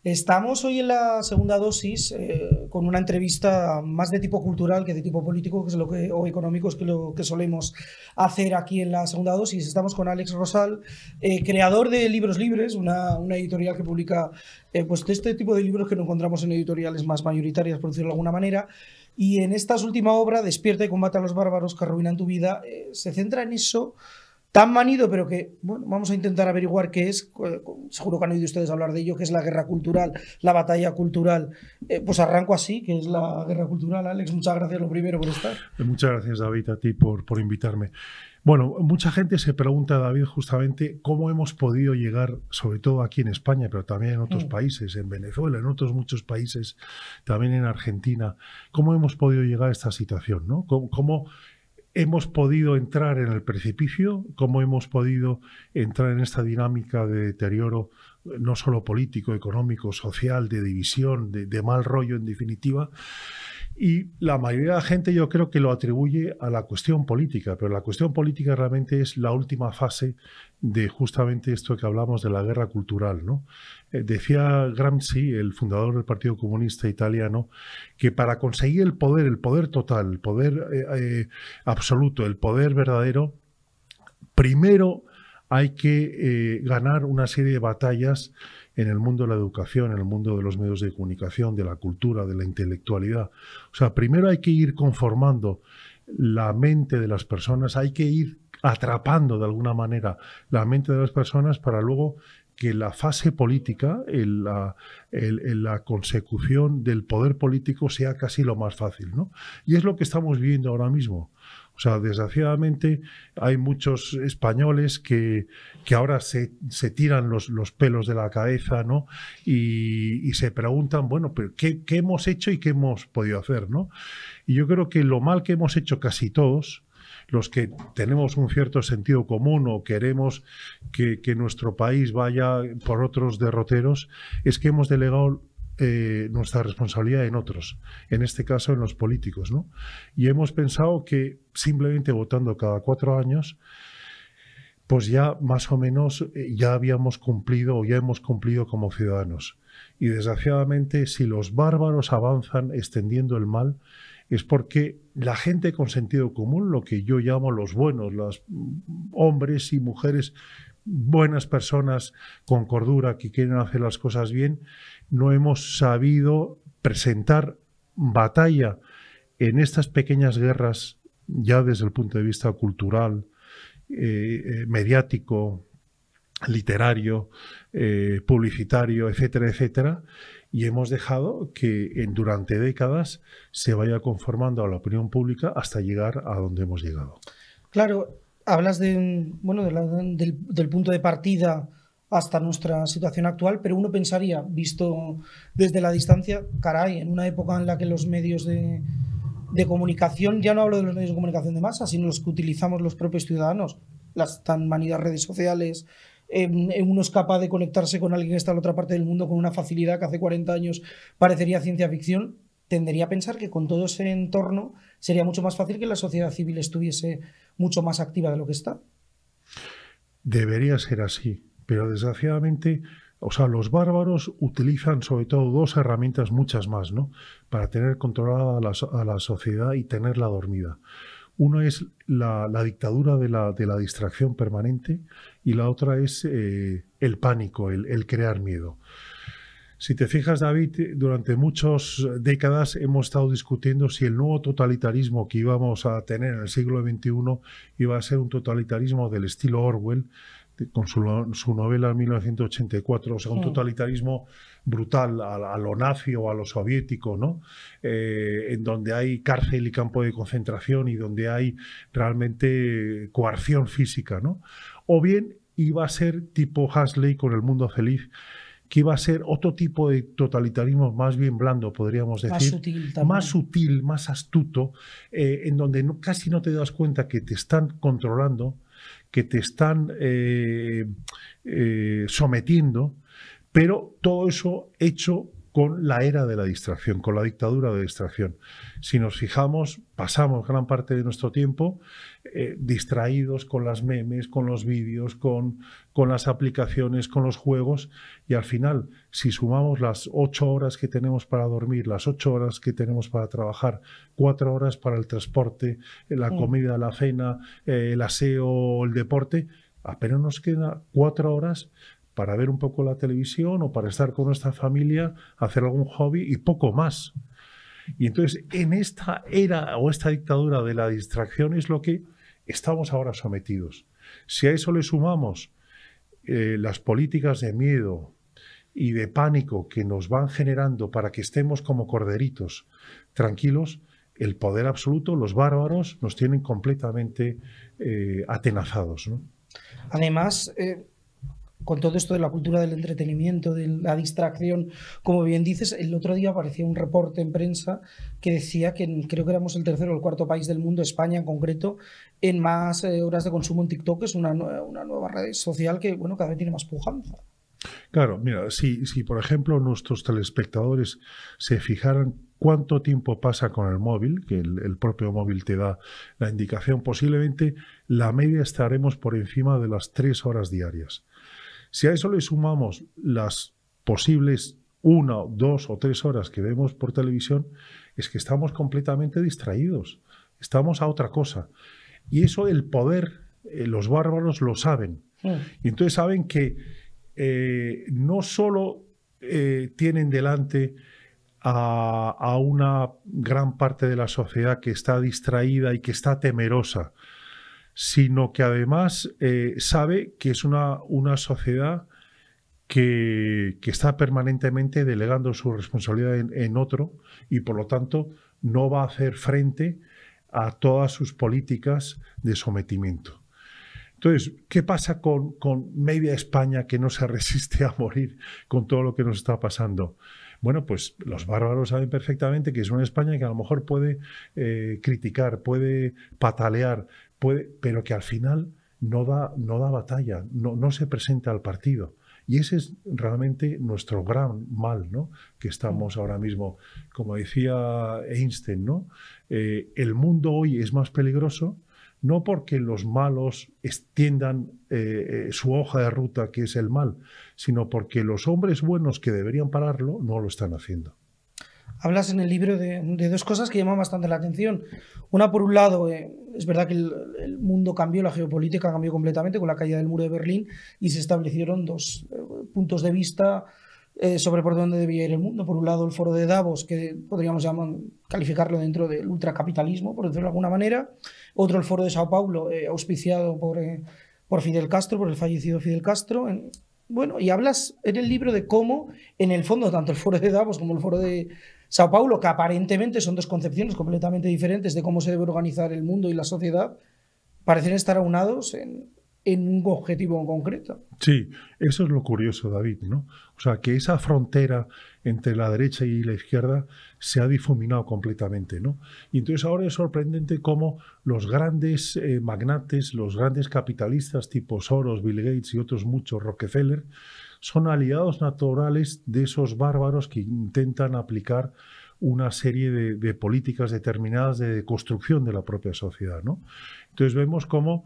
Estamos hoy en la segunda dosis con una entrevista más de tipo cultural que de tipo político, que es lo que, o económico, es que lo que solemos hacer aquí en la segunda dosis. Estamos con Alex Rosal, creador de Libros Libres, una editorial que publica pues de este tipo de libros que no encontramos en editoriales más mayoritarias, por decirlo de alguna manera. Y en esta última obra, Despierta y combate a los bárbaros que arruinan tu vida, se centra en eso tan manido, pero que, bueno, vamos a intentar averiguar qué es. Seguro que han oído ustedes hablar de ello, que es la guerra cultural, la batalla cultural. Pues arranco así, que es la guerra cultural. Alex, muchas gracias lo primero por estar. Muchas gracias, David, a ti por invitarme. Bueno, mucha gente se pregunta, David, justamente cómo hemos podido llegar, sobre todo aquí en España, pero también en otros países, en Venezuela, en otros muchos países, también en Argentina, cómo hemos podido llegar a esta situación, ¿no? ¿Cómo hemos podido entrar en el precipicio? ¿Cómo hemos podido entrar en esta dinámica de deterioro, no solo político, económico, social, de división, de mal rollo en definitiva? Y la mayoría de la gente yo creo que lo atribuye a la cuestión política, pero la cuestión política realmente es la última fase de justamente esto que hablamos de la guerra cultural, ¿no? Decía Gramsci, el fundador del Partido Comunista Italiano, que para conseguir el poder total, el poder absoluto, el poder verdadero, primero hay que ganar una serie de batallas en el mundo de la educación, en el mundo de los medios de comunicación, de la cultura, de la intelectualidad. O sea, primero hay que ir conformando la mente de las personas, hay que ir atrapando de alguna manera la mente de las personas para luego que la fase política, la consecución del poder político sea casi lo más fácil, ¿no? Y es lo que estamos viviendo ahora mismo. O sea, desgraciadamente hay muchos españoles que ahora se tiran los pelos de la cabeza, ¿no? Y se preguntan, bueno, pero ¿qué hemos hecho y qué hemos podido hacer, ¿no? Y yo creo que lo mal que hemos hecho casi todos, los que tenemos un cierto sentido común o queremos que nuestro país vaya por otros derroteros, es que hemos delegado nuestra responsabilidad en otros, en este caso en los políticos, ¿no? Y hemos pensado que simplemente votando cada 4 años, pues ya más o menos ya habíamos cumplido o ya hemos cumplido como ciudadanos. Y desgraciadamente, si los bárbaros avanzan extendiendo el mal, es porque la gente con sentido común, lo que yo llamo los buenos, los hombres y mujeres, buenas personas con cordura que quieren hacer las cosas bien, no hemos sabido presentar batalla en estas pequeñas guerras, ya desde el punto de vista cultural, mediático, literario, publicitario, etcétera, etcétera, y hemos dejado que durante décadas se vaya conformando a la opinión pública hasta llegar a donde hemos llegado. Claro, hablas de, bueno, del punto de partida hasta nuestra situación actual, pero uno pensaría, visto desde la distancia, caray, en una época en la que los medios de comunicación, ya no hablo de los medios de comunicación de masa, sino los que utilizamos los propios ciudadanos, las tan manidas redes sociales, uno es capaz de conectarse con alguien que está en la otra parte del mundo con una facilidad que hace 40 años parecería ciencia ficción. Tendería a pensar que con todo ese entorno sería mucho más fácil que la sociedad civil estuviese mucho más activa de lo que está. Debería ser así, pero desgraciadamente, o sea, los bárbaros utilizan sobre todo 2 herramientas, muchas más, ¿no?, para tener controlada a la sociedad y tenerla dormida. Uno es la dictadura de la distracción permanente y la otra es el pánico, el crear miedo. Si te fijas, David, durante muchas décadas hemos estado discutiendo si el nuevo totalitarismo que íbamos a tener en el siglo XXI iba a ser un totalitarismo del estilo Orwell, con su novela 1984, o sea, un totalitarismo brutal a lo nazi o a lo soviético, ¿no? En donde hay cárcel y campo de concentración y donde hay realmente coerción física, ¿no? O bien iba a ser tipo Huxley con El mundo feliz, que iba a ser otro tipo de totalitarismo más bien blando, podríamos decir. Más sutil, más astuto, en donde casi no te das cuenta que te están controlando, que te están sometiendo, pero todo eso hecho con la era de la distracción, con la dictadura de distracción. Si nos fijamos, pasamos gran parte de nuestro tiempo distraídos con las memes, con los vídeos, con las aplicaciones, con los juegos, y al final, si sumamos las 8 horas que tenemos para dormir, las 8 horas que tenemos para trabajar, 4 horas para el transporte, la comida, la cena, el aseo, el deporte, apenas nos queda 4 horas para ver un poco la televisión o para estar con nuestra familia, hacer algún hobby y poco más. Y entonces, en esta era o esta dictadura de la distracción es lo que estamos ahora sometidos. Si a eso le sumamos las políticas de miedo y de pánico que nos van generando para que estemos como corderitos tranquilos, el poder absoluto, los bárbaros, nos tienen completamente atenazados, ¿no? Además, con todo esto de la cultura del entretenimiento, de la distracción, como bien dices, el otro día aparecía un reporte en prensa que decía que creo que éramos el tercero o el cuarto país del mundo, España en concreto, en más horas de consumo en TikTok. Es una nueva red social que, bueno, cada vez tiene más pujanza. Claro, mira, si por ejemplo nuestros telespectadores se fijaran cuánto tiempo pasa con el móvil, que el propio móvil te da la indicación, posiblemente la media estaremos por encima de las 3 horas diarias. Si a eso le sumamos las posibles 1, 2 o 3 horas que vemos por televisión, es que estamos completamente distraídos, estamos a otra cosa. Y eso el poder, los bárbaros lo saben. Y entonces saben que no solo tienen delante a una gran parte de la sociedad que está distraída y que está temerosa, sino que además sabe que es una sociedad que está permanentemente delegando su responsabilidad en otro y por lo tanto no va a hacer frente a todas sus políticas de sometimiento. Entonces, ¿qué pasa con media España que no se resiste a morir con todo lo que nos está pasando? Bueno, pues los bárbaros saben perfectamente que es una España que a lo mejor puede criticar, puede patalear, pero que al final no da batalla, no se presenta al partido. Y ese es realmente nuestro gran mal, ¿no? Que estamos ahora mismo, como decía Einstein, ¿no? El mundo hoy es más peligroso, no porque los malos extiendan su hoja de ruta, que es el mal, sino porque los hombres buenos que deberían pararlo no lo están haciendo. Hablas en el libro de dos cosas que llaman bastante la atención. Una, por un lado, es verdad que el mundo cambió, la geopolítica cambió completamente con la caída del muro de Berlín y se establecieron dos puntos de vista sobre por dónde debía ir el mundo. Por un lado, el foro de Davos, que podríamos calificarlo dentro del ultracapitalismo, por decirlo de alguna manera. Otro, el foro de Sao Paulo, auspiciado por Fidel Castro, por el fallecido Fidel Castro. Bueno, y hablas en el libro de cómo, en el fondo, tanto el foro de Davos como el foro de Sao Paulo, que aparentemente son dos concepciones completamente diferentes de cómo se debe organizar el mundo y la sociedad, parecen estar aunados en un objetivo en concreto. Sí, eso es lo curioso, David, ¿no? O sea, que esa frontera entre la derecha y la izquierda se ha difuminado completamente, ¿no? Y entonces ahora es sorprendente cómo los grandes magnates, los grandes capitalistas tipo Soros, Bill Gates y otros muchos, Rockefeller, son aliados naturales de esos bárbaros que intentan aplicar una serie de políticas determinadas de construcción de la propia sociedad, ¿no? Entonces vemos cómo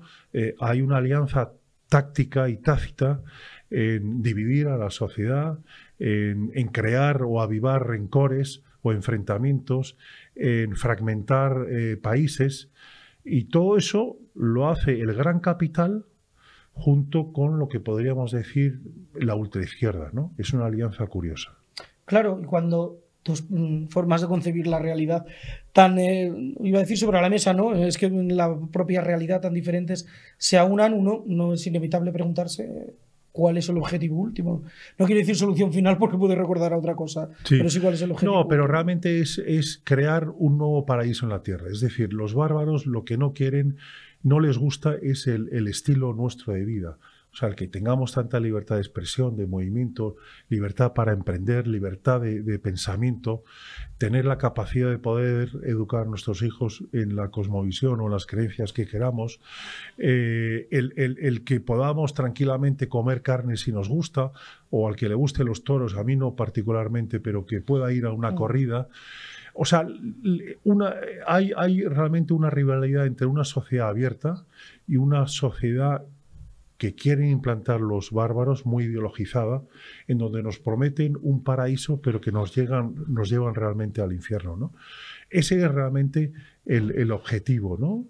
hay una alianza táctica y tácita en dividir a la sociedad, en crear o avivar rencores o enfrentamientos, en fragmentar países, y todo eso lo hace el gran capital junto con lo que podríamos decir la ultraizquierda, ¿no? Es una alianza curiosa. Claro, y cuando tus formas de concebir la realidad tan, iba a decir sobre la mesa, ¿no? Es que en la propia realidad tan diferentes se aunan, uno no es inevitable preguntarse cuál es el objetivo último. No quiero decir solución final porque puede recordar a otra cosa, sí, pero sí cuál es el objetivo. No, pero realmente es crear un nuevo paraíso en la Tierra. Es decir, los bárbaros lo que no quieren, no les gusta es el estilo nuestro de vida. O O sea, el que tengamos tanta libertad de expresión, de movimiento, libertad para emprender, libertad de pensamiento, tener la capacidad de poder educar a nuestros hijos en la cosmovisión o en las creencias que queramos, el que podamos tranquilamente comer carne si nos gusta, o al que le gusten los toros, a mí no particularmente, pero que pueda ir a una corrida. O sea, hay realmente una rivalidad entre una sociedad abierta y una sociedad que quieren implantar los bárbaros, muy ideologizada, en donde nos prometen un paraíso, pero que nos llevan realmente al infierno, ¿no? Ese es realmente el objetivo, ¿no?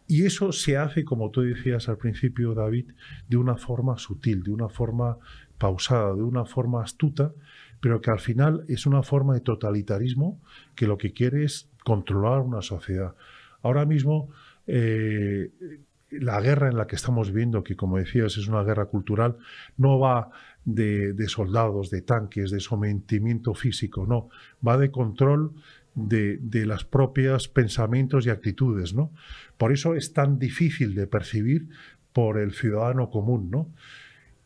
Y eso se hace, como tú decías al principio, David, de una forma sutil, de una forma pausada, de una forma astuta, pero que al final es una forma de totalitarismo que lo que quiere es controlar una sociedad. Ahora mismo, la guerra en la que estamos viviendo, que como decías es una guerra cultural, no va de soldados, de tanques, de sometimiento físico, no, va de control de las propias pensamientos y actitudes, ¿no? Por eso es tan difícil de percibir por el ciudadano común, ¿no?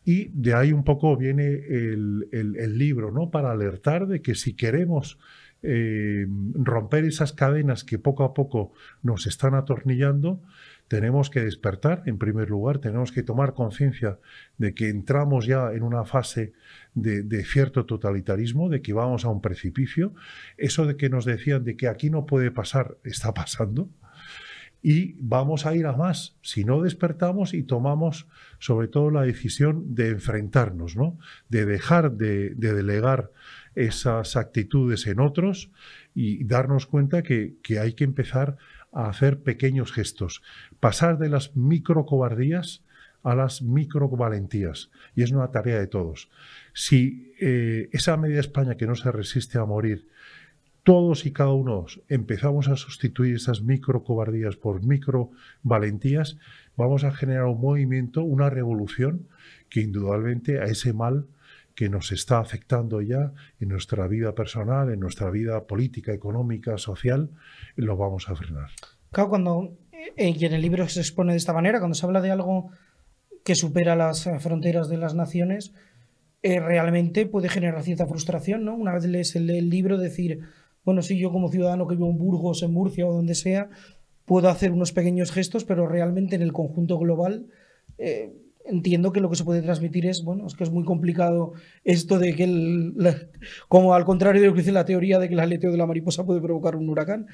Y de ahí un poco viene el libro, ¿no? Para alertar de que si queremos romper esas cadenas que poco a poco nos están atornillando, tenemos que despertar, en primer lugar, tenemos que tomar conciencia de que entramos ya en una fase de cierto totalitarismo, de que vamos a un precipicio. Eso de que nos decían de que aquí no puede pasar, está pasando. Y vamos a ir a más si no despertamos y tomamos sobre todo la decisión de enfrentarnos, ¿no? De dejar de delegar esas actitudes en otros y darnos cuenta que hay que empezar a hacer pequeños gestos, pasar de las microcobardías a las microvalentías, y es una tarea de todos. Si esa media España que no se resiste a morir, todos y cada uno empezamos a sustituir esas microcobardías por microvalentías, vamos a generar un movimiento, una revolución que indudablemente a ese mal que nos está afectando ya en nuestra vida personal, en nuestra vida política, económica, social, lo vamos a frenar. Claro, cuando y en el libro se expone de esta manera, cuando se habla de algo que supera las fronteras de las naciones, realmente puede generar cierta frustración, ¿no? Una vez lees el libro, decir, bueno, sí, yo como ciudadano que vivo en Burgos, en Murcia o donde sea, puedo hacer unos pequeños gestos, pero realmente en el conjunto global entiendo que lo que se puede transmitir es, bueno, es que es muy complicado esto de que, como al contrario de lo que dice la teoría de que el aleteo de la mariposa puede provocar un huracán.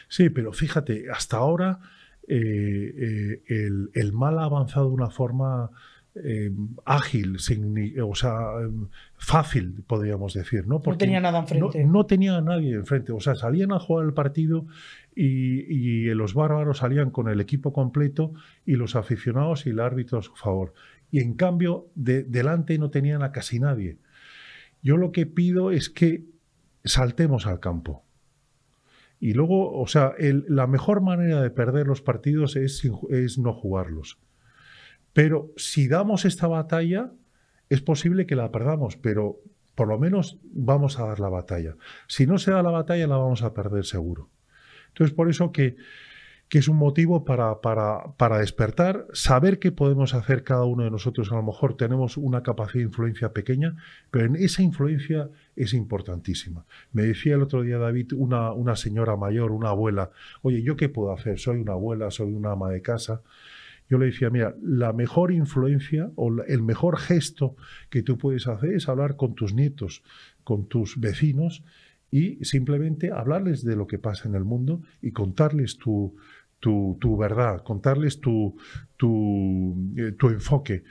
Sí, pero fíjate, hasta ahora el mal ha avanzado de una forma ágil, o sea, fácil, podríamos decir, ¿no? Porque no tenía nada enfrente. No tenía a nadie enfrente, o sea, salían a jugar el partido y los bárbaros salían con el equipo completo y los aficionados y el árbitro a su favor. Y en cambio, delante no tenían a casi nadie. Yo lo que pido es que saltemos al campo. Y luego, o sea, la mejor manera de perder los partidos es no jugarlos. Pero si damos esta batalla, es posible que la perdamos, pero por lo menos vamos a dar la batalla. Si no se da la batalla, la vamos a perder seguro. Entonces, por eso que es un motivo para despertar, saber qué podemos hacer cada uno de nosotros. A lo mejor tenemos una capacidad de influencia pequeña, pero en esa influencia es importantísima. Me decía el otro día, David, una señora mayor, una abuela, oye, ¿yo qué puedo hacer? Soy una abuela, soy una ama de casa. Yo le decía, mira, la mejor influencia o el mejor gesto que tú puedes hacer es hablar con tus nietos, con tus vecinos y simplemente hablarles de lo que pasa en el mundo y contarles tu verdad, contarles tu enfoque.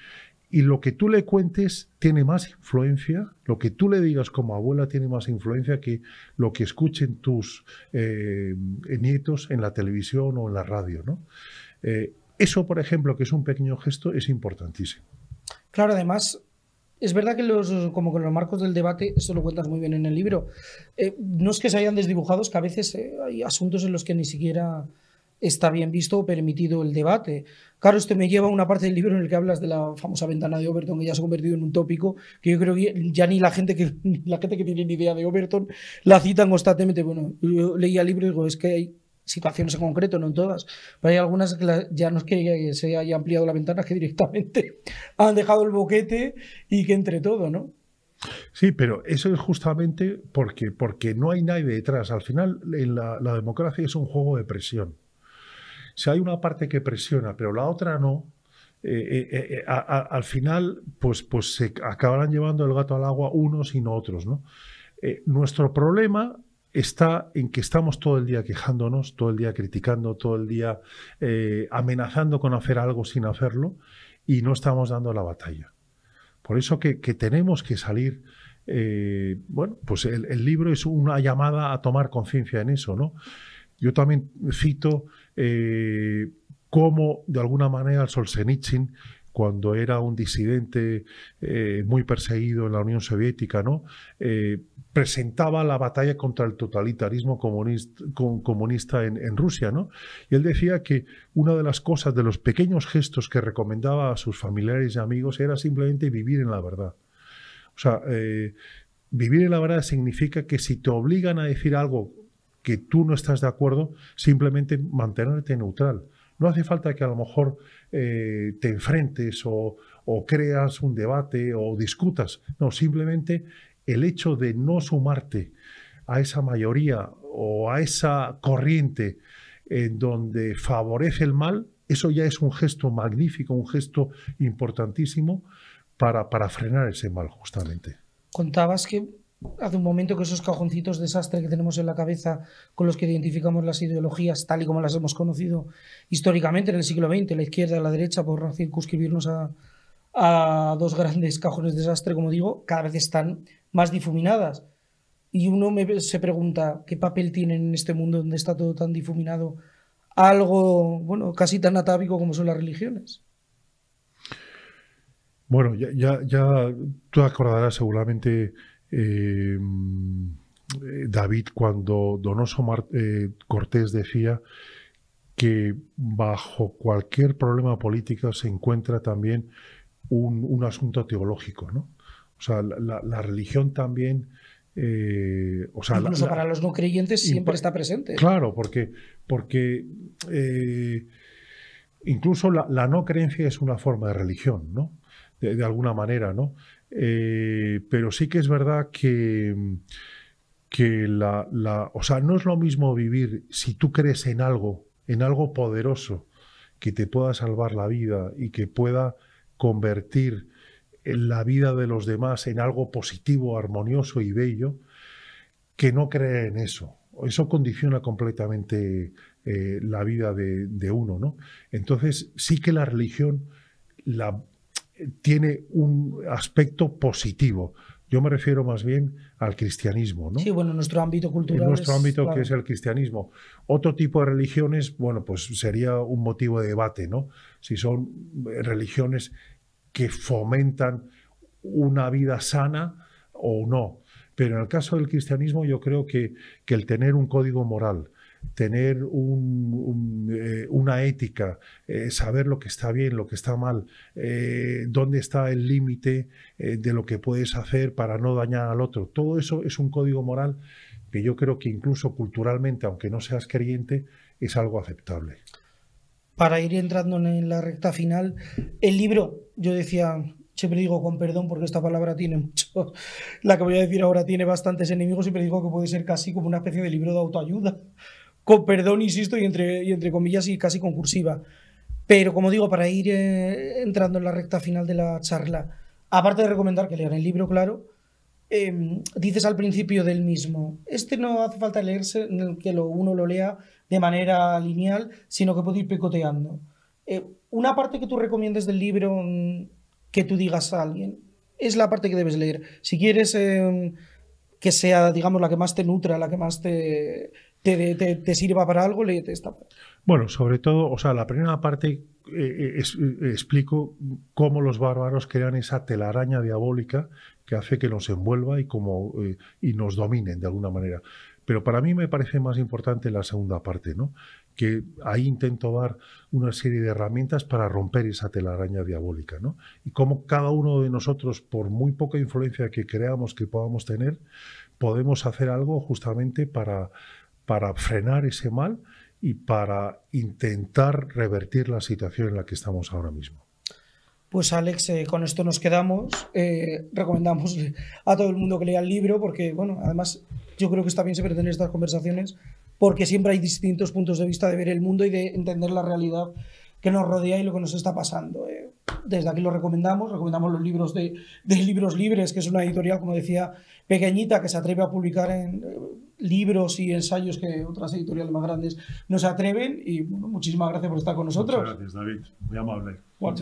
Y lo que tú le cuentes tiene más influencia, lo que tú le digas como abuela tiene más influencia que lo que escuchen tus nietos en la televisión o en la radio, ¿no? Eso, por ejemplo, que es un pequeño gesto, es importantísimo. Claro, además, es verdad que como con los marcos del debate, esto lo cuentas muy bien en el libro, no es que se hayan desdibujado, es que a veces hay asuntos en los que ni siquiera está bien visto o permitido el debate. Claro, esto me lleva a una parte del libro en el que hablas de la famosa ventana de Overton, que ya se ha convertido en un tópico, que yo creo que ya ni la gente que tiene ni idea de Overton la citan constantemente. Bueno, yo leía el libro y digo, es que situaciones en concreto, no en todas, pero hay algunas que ya no es que se haya ampliado la ventana, es que directamente han dejado el boquete y que entre todo, ¿no? Sí, pero eso es justamente porque no hay nadie detrás. Al final, la democracia es un juego de presión. Si hay una parte que presiona, pero la otra no, al final, pues se acabarán llevando el gato al agua unos y no otros, ¿no? Nuestro problema está en que estamos todo el día quejándonos, todo el día criticando, todo el día amenazando con hacer algo sin hacerlo y no estamos dando la batalla. Por eso que tenemos que salir, bueno, pues el libro es una llamada a tomar conciencia en eso, ¿no? Yo también cito cómo, de alguna manera, el Solzhenitsyn, cuando era un disidente muy perseguido en la Unión Soviética, ¿no? Presentaba la batalla contra el totalitarismo comunista en Rusia, ¿no? Y él decía que una de las cosas, de los pequeños gestos que recomendaba a sus familiares y amigos era simplemente vivir en la verdad. O sea, vivir en la verdad significa que si te obligan a decir algo que tú no estás de acuerdo, simplemente mantenerte neutral. No hace falta que a lo mejor te enfrentes o creas un debate o discutas. No, simplemente el hecho de no sumarte a esa mayoría o a esa corriente en donde favorece el mal, eso ya es un gesto magnífico, un gesto importantísimo para frenar ese mal, justamente. Contabas que hace un momento que esos cajoncitos de desastre que tenemos en la cabeza con los que identificamos las ideologías tal y como las hemos conocido históricamente en el siglo XX, la izquierda y la derecha, por circunscribirnos a dos grandes cajones de desastre, como digo, cada vez están más difuminadas. Y uno se pregunta, ¿qué papel tienen en este mundo donde está todo tan difuminado algo, bueno, casi tan atávico como son las religiones? Bueno, ya tú acordarás seguramente, David, cuando Donoso Cortés decía que bajo cualquier problema político se encuentra también un asunto teológico, ¿no? O sea, la religión también... o sea, incluso para los no creyentes siempre está presente. Claro, porque incluso la no creencia es una forma de religión, ¿no? De alguna manera, ¿no? Pero sí que es verdad que o sea, no es lo mismo vivir si tú crees en algo poderoso que te pueda salvar la vida y que pueda convertir la vida de los demás en algo positivo, armonioso y bello, que no creer en eso. Eso condiciona completamente la vida de uno, ¿no? Entonces, sí que la religión tiene un aspecto positivo. Yo me refiero más bien al cristianismo, ¿no? Sí, bueno, en nuestro ámbito cultural. En nuestro ámbito, claro, que es el cristianismo. Otro tipo de religiones, bueno, pues sería un motivo de debate, ¿no? Si son religiones que fomentan una vida sana o no. Pero en el caso del cristianismo yo creo que el tener un código moral, tener una ética, saber lo que está bien, lo que está mal, dónde está el límite de lo que puedes hacer para no dañar al otro, todo eso es un código moral que yo creo que incluso culturalmente, aunque no seas creyente, es algo aceptable. Para ir entrando en la recta final, el libro, yo decía, siempre digo con perdón porque esta palabra tiene mucho, la que voy a decir ahora tiene bastantes enemigos, siempre digo que puede ser casi como una especie de libro de autoayuda, con perdón, insisto, y entre comillas y casi con cursiva. Pero como digo, para ir entrando en la recta final de la charla, aparte de recomendar que lean el libro, claro, dices al principio del mismo, no hace falta leerse, que uno lo lea de manera lineal, sino que puede ir picoteando. Una parte que tú recomiendes del libro, que tú digas a alguien, es la parte que debes leer. Si quieres que sea, digamos, la que más te nutra, la que más te sirva para algo, léete esta parte. Bueno, sobre todo, o sea, la primera parte explico cómo los bárbaros crean esa telaraña diabólica que hace que nos envuelva y nos dominen de alguna manera. Pero para mí me parece más importante la segunda parte, ¿no? Que ahí intento dar una serie de herramientas para romper esa telaraña diabólica, ¿no? Y cómo cada uno de nosotros, por muy poca influencia que creamos que podamos tener, podemos hacer algo justamente para frenar ese mal y para intentar revertir la situación en la que estamos ahora mismo? Pues Alex, con esto nos quedamos. Recomendamos a todo el mundo que lea el libro porque, bueno, además yo creo que está bien siempre tener estas conversaciones porque siempre hay distintos puntos de vista de ver el mundo y de entender la realidad que nos rodea y lo que nos está pasando. Desde aquí lo recomendamos los libros de Libros Libres, que es una editorial, como decía, pequeñita, que se atreve a publicar en libros y ensayos que otras editoriales más grandes no se atreven. Y bueno, muchísimas gracias por estar con nosotros. Muchas gracias, David. Muy amable. Muchas